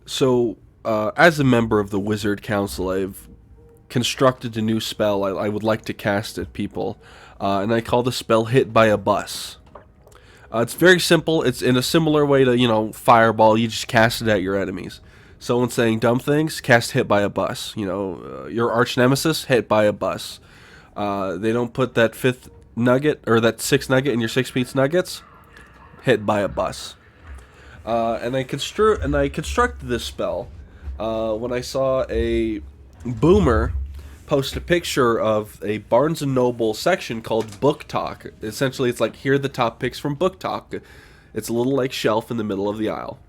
So, as a member of the Wizard Council, I've constructed a new spell I would like to cast at people, and I call the spell Hit by a Bus. It's very simple. It's in a similar way to, Fireball. You just cast it at your enemies. Someone saying dumb things, cast Hit by a Bus. Your arch nemesis, hit by a bus. They don't put that fifth nugget, or that sixth nugget in your 6 piece nuggets, hit by a bus. And I constructed this spell when I saw a boomer post a picture of a Barnes and Noble section called Book Talk. Essentially, it's like, here are the top picks from Book Talk. It's a little like shelf in the middle of the aisle.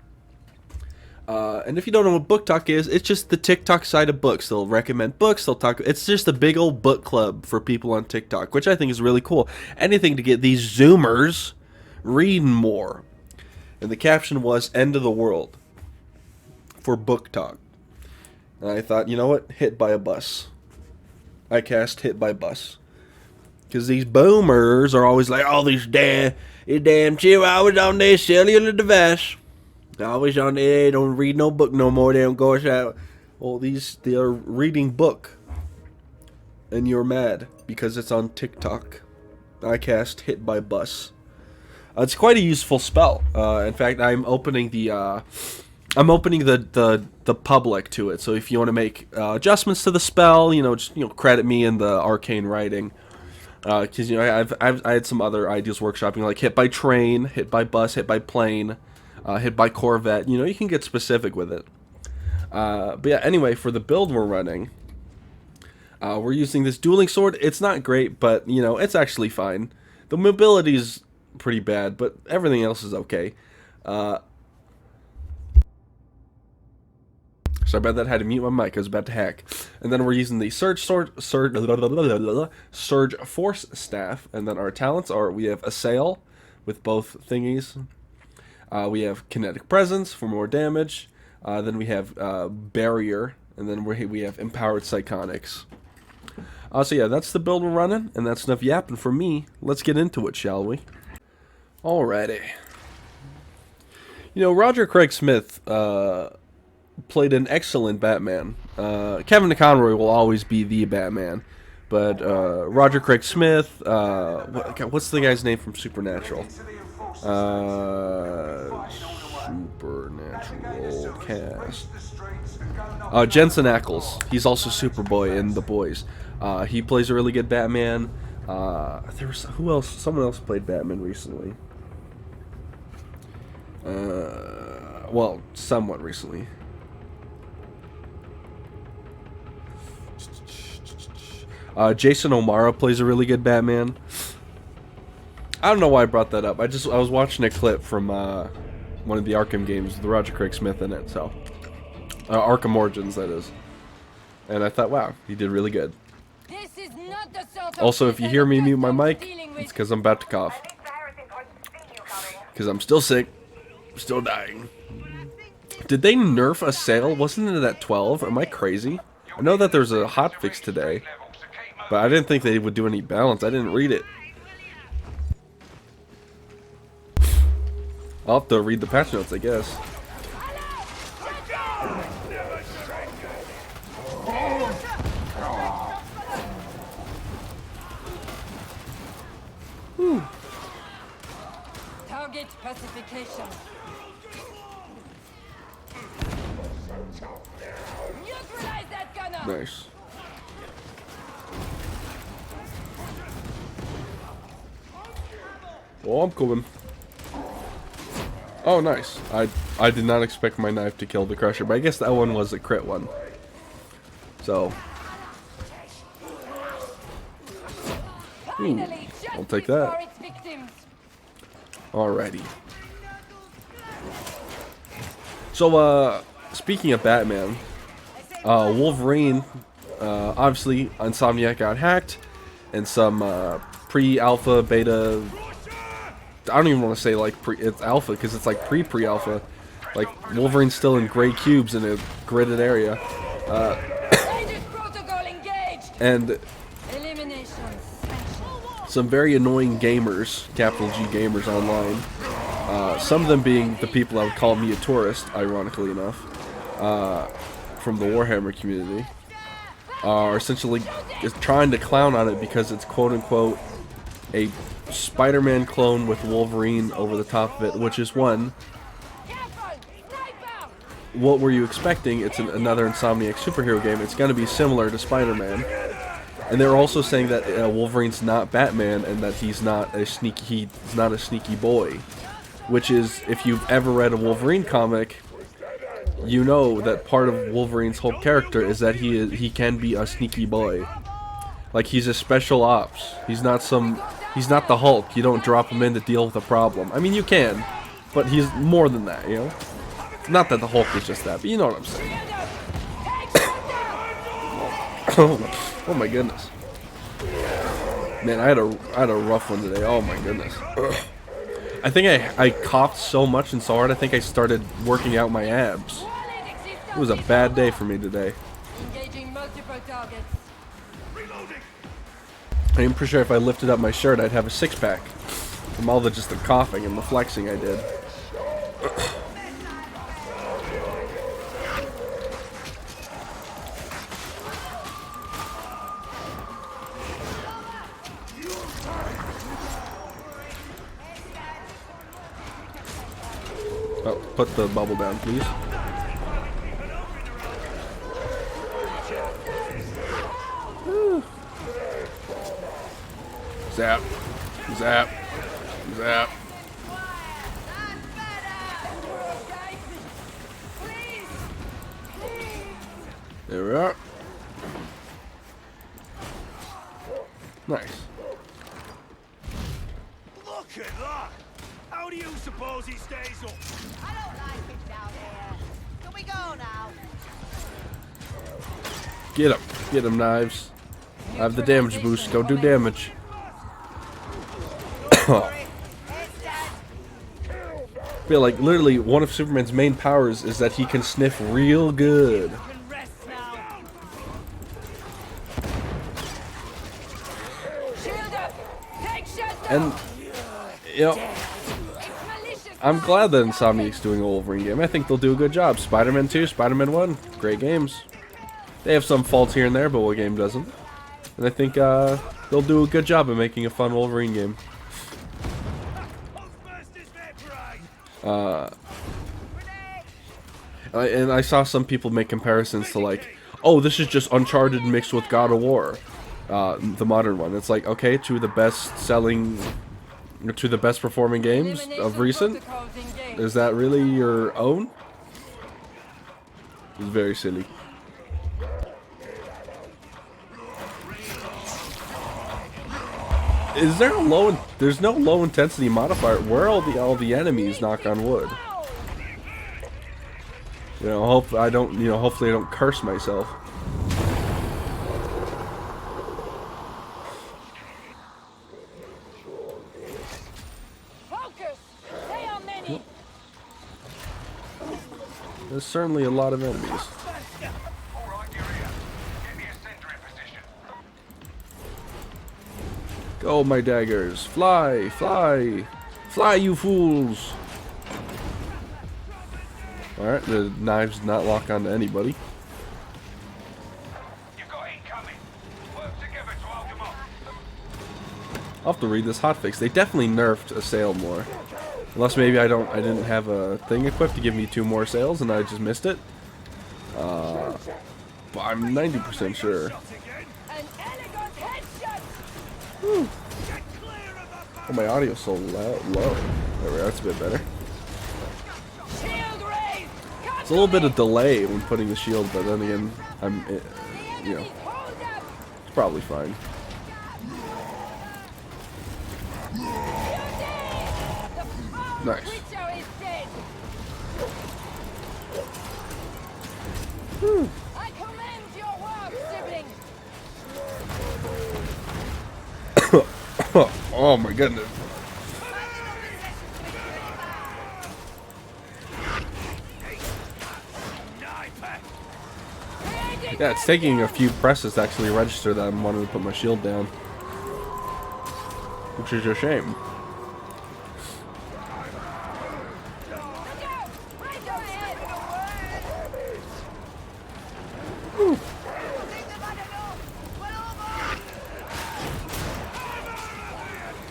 And if you don't know what Book Talk is, it's just the TikTok side of books. They'll recommend books. They'll talk. It's just a big old book club for people on TikTok, which I think is really cool. Anything to get these Zoomers reading more. And the caption was "End of the World" for Book Talk. And I thought, you know what? Hit by a bus. I cast Hit by Bus. Because these boomers are always like, oh, these damn chihuahuas on their cellular device. Always on there, they don't read no book no more. They don't go outside. Well, they are reading book. And you're mad because it's on TikTok. I cast Hit by Bus. It's quite a useful spell. In fact, I'm opening the public to it. So if you want to make adjustments to the spell, just credit me in the arcane writing. Because I had some other ideas workshopping, like hit by train, hit by bus, hit by plane, hit by Corvette. You can get specific with it. But yeah, anyway, for the build we're running, we're using this dueling sword. It's not great, but it's actually fine. The mobility's pretty bad, but everything else is okay. Sorry about that. I had to mute my mic. I was about to hack. And then we're using the Surge Force Staff. And then our talents are, we have Assail with both thingies. We have Kinetic Presence for more damage. Then we have Barrier. And then we have Empowered Psychonics. So yeah, that's the build we're running. And that's enough yapping for me. Let's get into it, shall we? Alrighty. Roger Craig Smith played an excellent Batman. Kevin Conroy will always be the Batman, but Roger Craig Smith, what's the guy's name from Supernatural? Supernatural cast. Jensen Ackles. He's also Superboy in The Boys. He plays a really good Batman. There was who else? Someone else played Batman recently. Well, somewhat recently. Jason O'Mara plays a really good Batman. I don't know why I brought that up. I was watching a clip from one of the Arkham games with Roger Craig Smith in it. So, Arkham Origins, that is. And I thought, wow, he did really good. Also, if you hear me mute my mic, it's because I'm about to cough. Because I'm still sick, still dying. Did they nerf Assail? Wasn't it at 12? Am I crazy? I know that there's a hotfix today, but I didn't think they would do any balance. I didn't read it. I'll have to read the patch notes, I guess. Whew. Target pacification. Neutralize that gunner. Nice. Oh, I'm coming. Oh, nice. I did not expect my knife to kill the Crusher, but I guess that one was a crit one. So. Ooh, I'll take that. Alrighty. So, speaking of Batman, Wolverine, obviously, Insomniac got hacked, and some pre-alpha, beta, I don't even want to say like it's alpha, because it's like pre-alpha. Like, Wolverine's still in gray cubes in a gridded area. And some very annoying gamers, capital G gamers online, some of them being the people I would call me a tourist, ironically enough, from the Warhammer community are essentially trying to clown on it because it's quote-unquote a Spider-Man clone with Wolverine over the top of it, which is one. What were you expecting? It's another Insomniac superhero game. It's going to be similar to Spider-Man. And they're also saying that Wolverine's not Batman and that he's not a sneaky boy, which is, if you've ever read a Wolverine comic, you know that part of Wolverine's whole character is that he can be a sneaky boy. Like, he's a special ops. He's not the Hulk. You don't drop him in to deal with a problem. I mean, you can, but he's more than that, you know? Not that the Hulk is just that, but you know what I'm saying. Oh my goodness. Man, I had a rough one today. Oh my goodness. Ugh. I think I coughed so much and so hard, I think I started working out my abs. It was a bad day for me today. Engaging multiple targets. I'm pretty sure if I lifted up my shirt, I'd have a six-pack from all the coughing and the flexing I did. Oh, put the bubble down, please. Woo. Zap. Zap. Zap. There we are. Nice. Look at that! How do you suppose he stays up? I don't like it down here. Can we go now? Get him. Get him, Knives. I have the damage boost. Go do damage. Feel like literally one of Superman's main powers is that he can sniff real good. And you know, I'm glad that Insomniac's doing a Wolverine game. I think they'll do a good job. Spider-Man 2, Spider-Man 1, great games. They have some faults here and there, but what game doesn't? And I think they'll do a good job of making a fun Wolverine game. And I saw some people make comparisons to like, oh, this is just Uncharted mixed with God of War, the modern one. It's like, okay, two of the best performing games of recent. Is that really your own? It's very silly. Is there a low? There's no low intensity modifier. Where are all the enemies? Knock on wood. You know, hopefully I don't curse myself. Focus. They are many. There's certainly a lot of enemies. Go, my daggers! Fly, fly, fly, you fools! Alright, the knives did not lock onto anybody. I'll have to read this hotfix. They definitely nerfed Assail more. Unless maybe I didn't have a thing equipped to give me 2 more sails and I just missed it. But I'm 90% sure. Whew. Oh, my audio's so low. There we go, that's a bit better. It's a little bit of delay when putting the shield, but then again, you know, it's probably fine. Nice. Whew. I commend your work, sibling. Oh my goodness. Yeah, it's taking a few presses to actually register that I'm wanting to put my shield down. Which is a shame.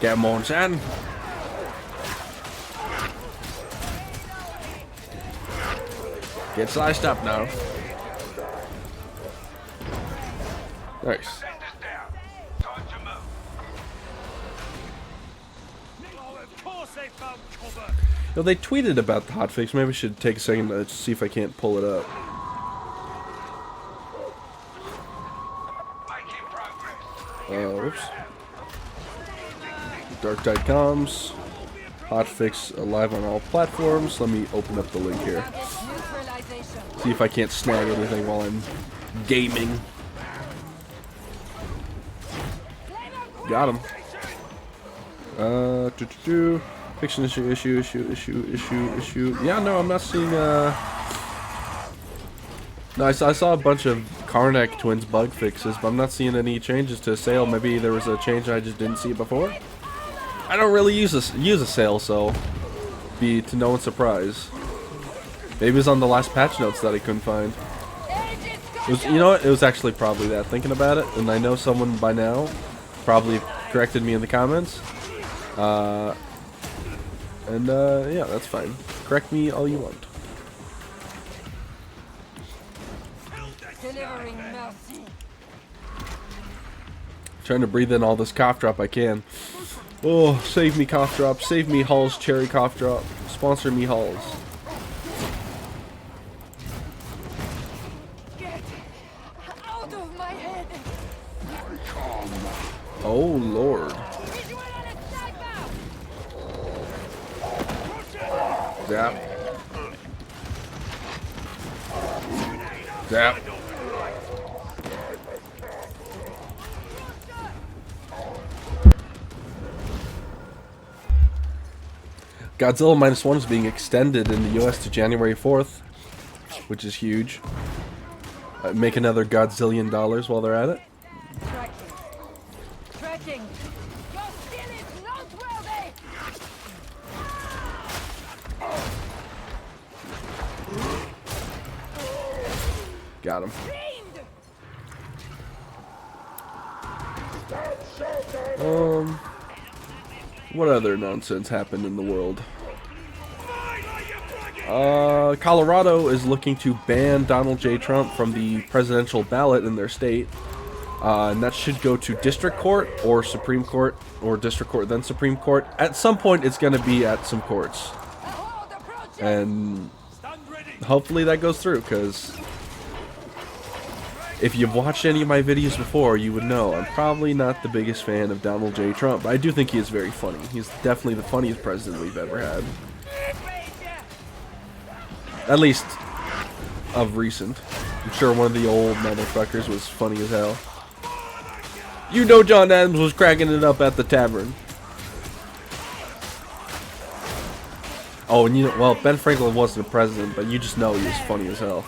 Come on, son. Get sliced up now. Nice. Oh, of course they found cover. Well, they tweeted about the hotfix. Maybe I should take a second to see if I can't pull it up. Oops. Darktide comms. Hotfix live on all platforms. Let me open up the link here. See if I can't snag anything while I'm gaming. Got him. Fiction issue. Yeah, no, I'm not seeing, No, I saw a bunch of Karnak Twins bug fixes, but I'm not seeing any changes to sale. Maybe there was a change and I just didn't see it before. I don't really use a sale, so be to no one's surprise. Maybe it was on the last patch notes that I couldn't find. It was, you know what? It was actually probably that. Thinking about it, and I know someone by now probably corrected me in the comments. Yeah, that's fine. Correct me all you want. Delivering mercy. Trying to breathe in all this cough drop I can. Oh, save me cough drop. Save me Hall's cherry cough drop. Sponsor me Hall's. Get out of my head. Oh Lord. Visual on a sniper. Zap. Zap. Godzilla -1 is being extended in the US to January 4th, which is huge. Make another Godzillion dollars while they're at it. Tracking. Tracking. Your skill is noteworthy. Got him. Fiend. What other nonsense happened in the world? Colorado is looking to ban Donald J. Trump from the presidential ballot in their state. And that should go to district court or Supreme Court, or district court then Supreme Court. At some point it's going to be at some courts. And hopefully that goes through, because if you've watched any of my videos before, you would know I'm probably not the biggest fan of Donald J. Trump, but I do think he is very funny. He's definitely the funniest president we've ever had. At least of recent. I'm sure one of the old motherfuckers was funny as hell. You know John Adams was cracking it up at the tavern. Oh, and you know, well, Ben Franklin wasn't a president, but you just know he was funny as hell.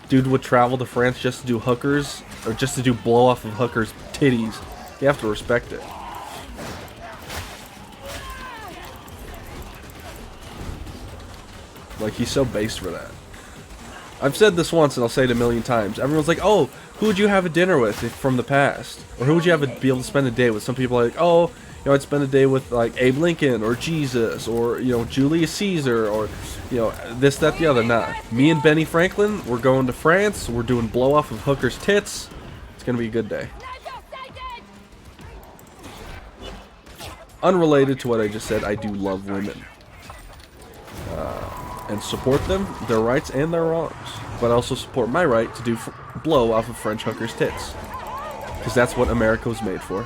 Dude would travel to France just to do hookers, or just to do blow off of hookers' titties. You have to respect it. Like, he's so based for that. I've said this once and I'll say it a million times. Everyone's like, oh, who would you have a dinner with from the past? Or who would you be able to spend a day with? Some people are like, oh, you know, I'd spend a day with, like, Abe Lincoln, or Jesus, or, you know, Julius Caesar, or, you know, this, that, the other. Nah. Me and Benny Franklin, we're going to France. We're doing blow off of hookers' tits. It's gonna be a good day. Unrelated to what I just said, I do love women. And support them, their rights and their wrongs. But I also support my right to do blow off of French hookers' tits. Because that's what America was made for.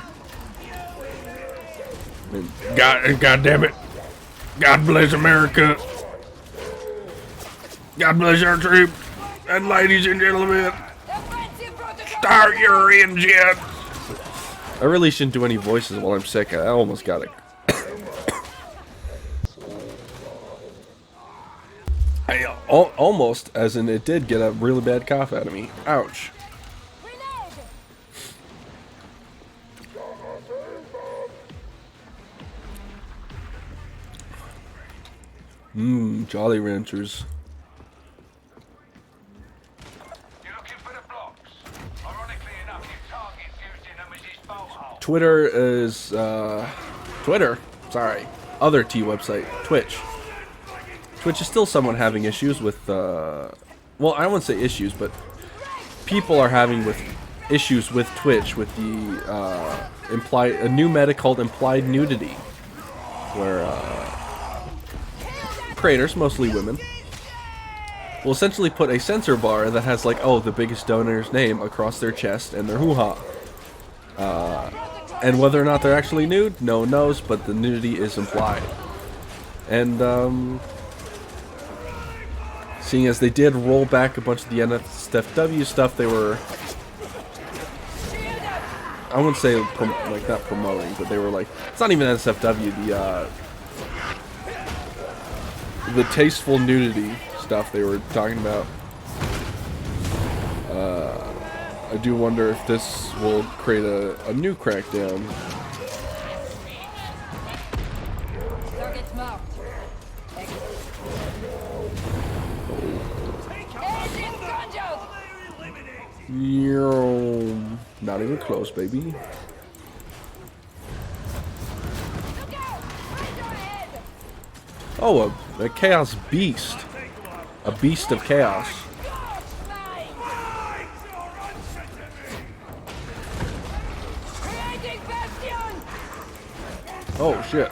And God damn it. God bless America. God bless our troops. And ladies and gentlemen, start your engine. I really shouldn't do any voices while I'm sick. I almost got it. Almost, as in it did get a really bad cough out of me. Ouch. Jolly Ranchers. You're looking for the blocks. Ironically enough, your target's used in them as his bolt hole. Twitter is Twitter. Sorry, other T website, Twitch. Twitch is still somewhat having issues with. Well, I wouldn't say issues, but people are having issues with Twitch with the a new meta called implied nudity, where creators, mostly women, will essentially put a censor bar that has like, oh, the biggest donor's name across their chest and their hoo-ha. And whether or not they're actually nude, no one knows, but the nudity is implied. And seeing as they did roll back a bunch of the NSFW stuff, they were, I wouldn't say like not promoting, but they were like, it's not even NSFW, the tasteful nudity stuff they were talking about. I do wonder if this will create a new crackdown. Target's marked. Not even close, baby. Look out! Eyes ahead! Oh, a chaos beast. A beast of chaos. Creating bastion! Oh, shit.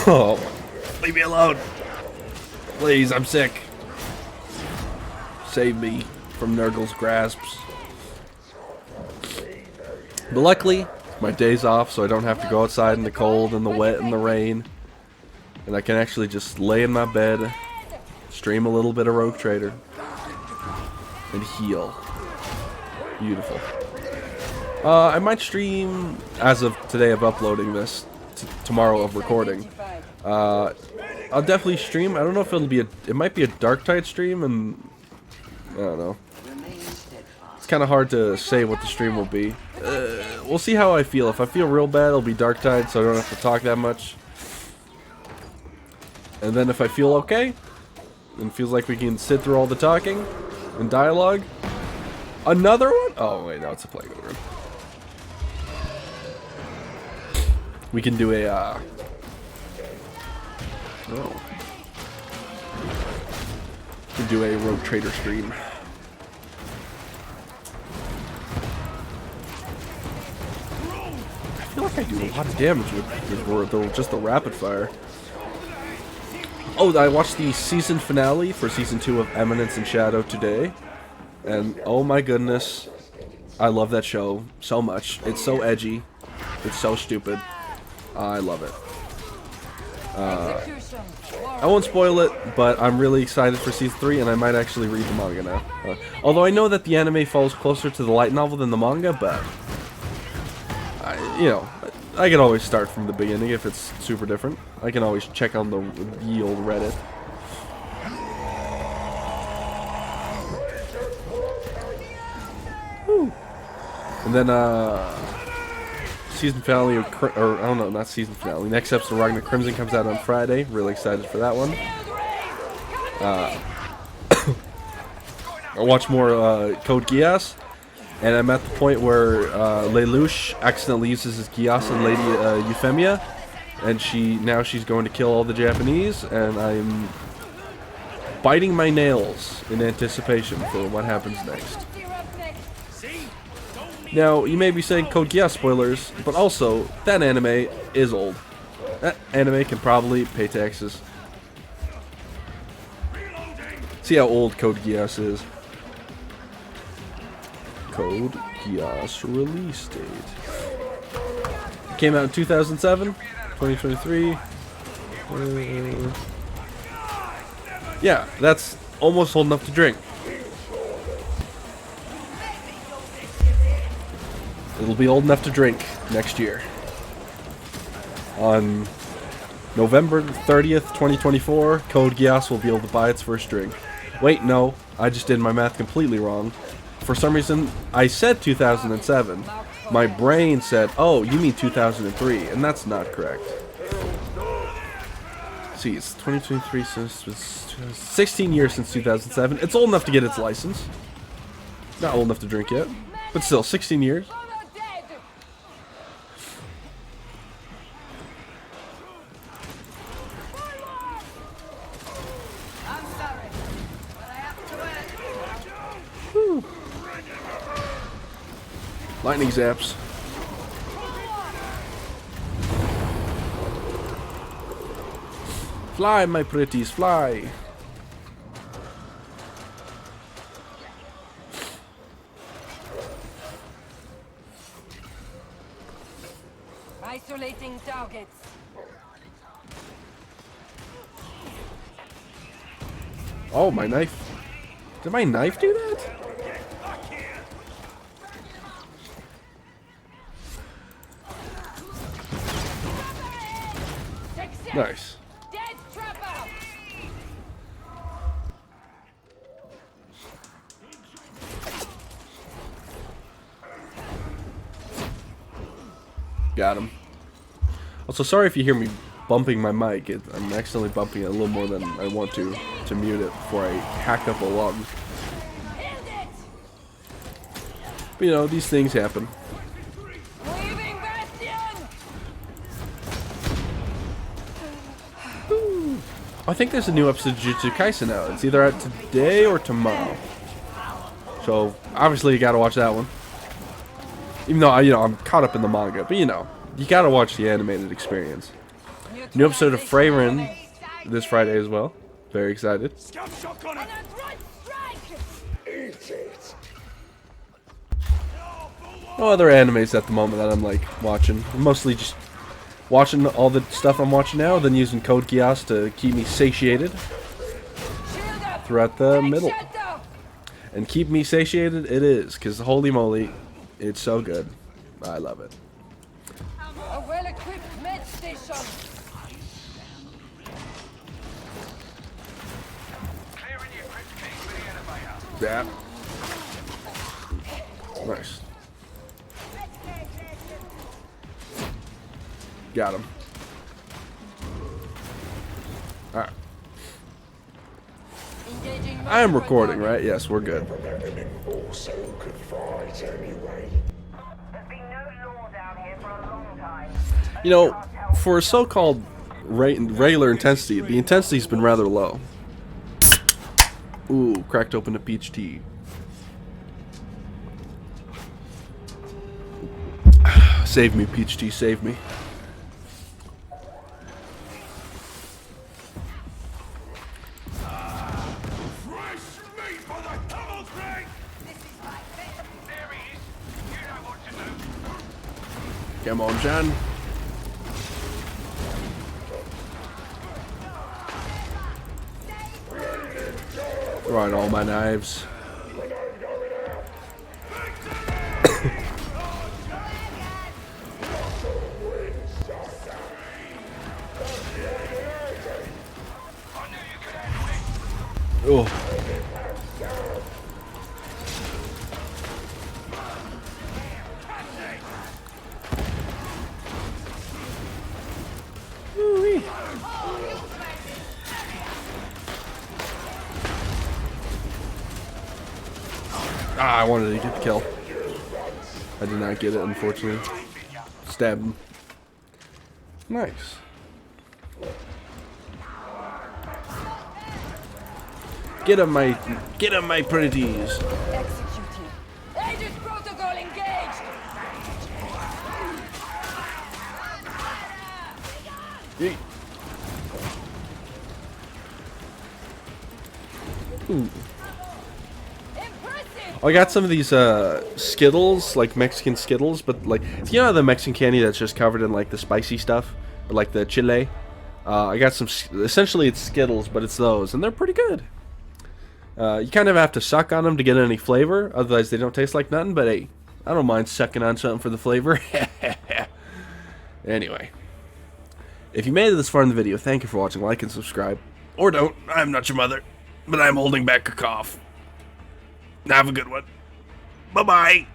Oh, leave me alone. Please, I'm sick. Save me from Nurgle's grasps. But luckily, my day's off, so I don't have to go outside in the cold and the wet and the rain. And I can actually just lay in my bed, stream a little bit of Rogue Trader, and heal. Beautiful. I might stream, as of today of uploading this, tomorrow of recording. I'll definitely stream. I don't know if it'll be it might be a Darktide stream, and I don't know. It's kind of hard to say what the stream will be. We'll see how I feel. If I feel real bad, it'll be Darktide, so I don't have to talk that much. And then if I feel okay, and feels like we can sit through all the talking and dialogue, another one? Oh wait, no, it's a playground room. We can do a we can do a Rogue Trader stream. I feel like I do a lot of damage with just the rapid fire. Oh, I watched the season finale for season 2 of Eminence and Shadow today, and oh my goodness, I love that show so much. It's so edgy, it's so stupid. I love it. I won't spoil it, but I'm really excited for season 3, and I might actually read the manga now. Although I know that the anime falls closer to the light novel than the manga, but I can always start from the beginning if it's super different. I can always check on the old Reddit. Woo. And then season finale or I don't know, not season finale. Next episode of Ragnar Crimson comes out on Friday. Really excited for that one. I'll watch more Code Geass. And I'm at the point where Lelouch accidentally uses his Geass on Lady Euphemia, and she's going to kill all the Japanese, and I'm biting my nails in anticipation for what happens next. Now, you may be saying Code Geass spoilers, but also, that anime is old. That anime can probably pay taxes. See how old Code Geass is. Code Geass release date. Came out in 2007, 2023. Yeah, that's almost old enough to drink. It'll be old enough to drink next year. On November 30th, 2024, Code Geass will be able to buy its first drink. Wait, no, I just did my math completely wrong. For some reason, I said 2007. My brain said, oh, you mean 2003, and that's not correct. See, it's 2023, since it's 16 years since 2007. It's old enough to get its license. Not old enough to drink yet, but still, 16 years. Both are dead. I'm sorry, but I have to work. Lightning zaps. Fly, my pretties, fly. Isolating targets. Oh, my knife. Did my knife do that? Success. Nice. Dead trapper. Got him. Also, sorry if you hear me bumping my mic. I'm accidentally bumping it a little more than I want to mute it before I hack up a lung. Held it. But, you know, these things happen. Weaving bastion. I think there's a new episode of Jujutsu Kaisen out. It's either out today or tomorrow. So, obviously, you gotta watch that one. Even though, I'm caught up in the manga. But, you gotta watch the animated experience. New episode of Freyrin this Friday as well. Very excited. Scout shotgunner! An adroit strike. No other animes at the moment that I'm, like, watching. I'm mostly just watching all the stuff I'm watching now, then using Code Geass to keep me satiated Shield up. throughout the Take middle. shelter. And keep me satiated it is, because holy moly, it's so good. I love it. A well-equipped med station. Yeah. Nice. Got him. Alright. Engaging I am multiple recording, targets. right? Yes, we're good. There's been no law down here for a long time. You know, for a so-called regular intensity, the intensity's been rather low. Ooh, cracked open a peach tea. Save me, peach tea, save me. Fresh meat for the double drink! There he is. You know what to do. Come on, John. Throwing all my knives. Oh. Ooh-wee. Ah, I wanted to get the kill. I did not get it, unfortunately. Stab him. Nice. Get him, my pretties. Executing. Aegis protocol engaged. Yeet. Ooh. Impressive. I got some of these Skittles, like Mexican Skittles, but like, you know the Mexican candy that's just covered in like the spicy stuff, or like the chile. I got some. Essentially, it's Skittles, but it's those, and they're pretty good. You kind of have to suck on them to get any flavor, otherwise they don't taste like nothing. But hey, I don't mind sucking on something for the flavor. Anyway, if you made it this far in the video, thank you for watching. Like and subscribe, or don't. I'm not your mother, but I'm holding back a cough. Have a good one. Bye-bye.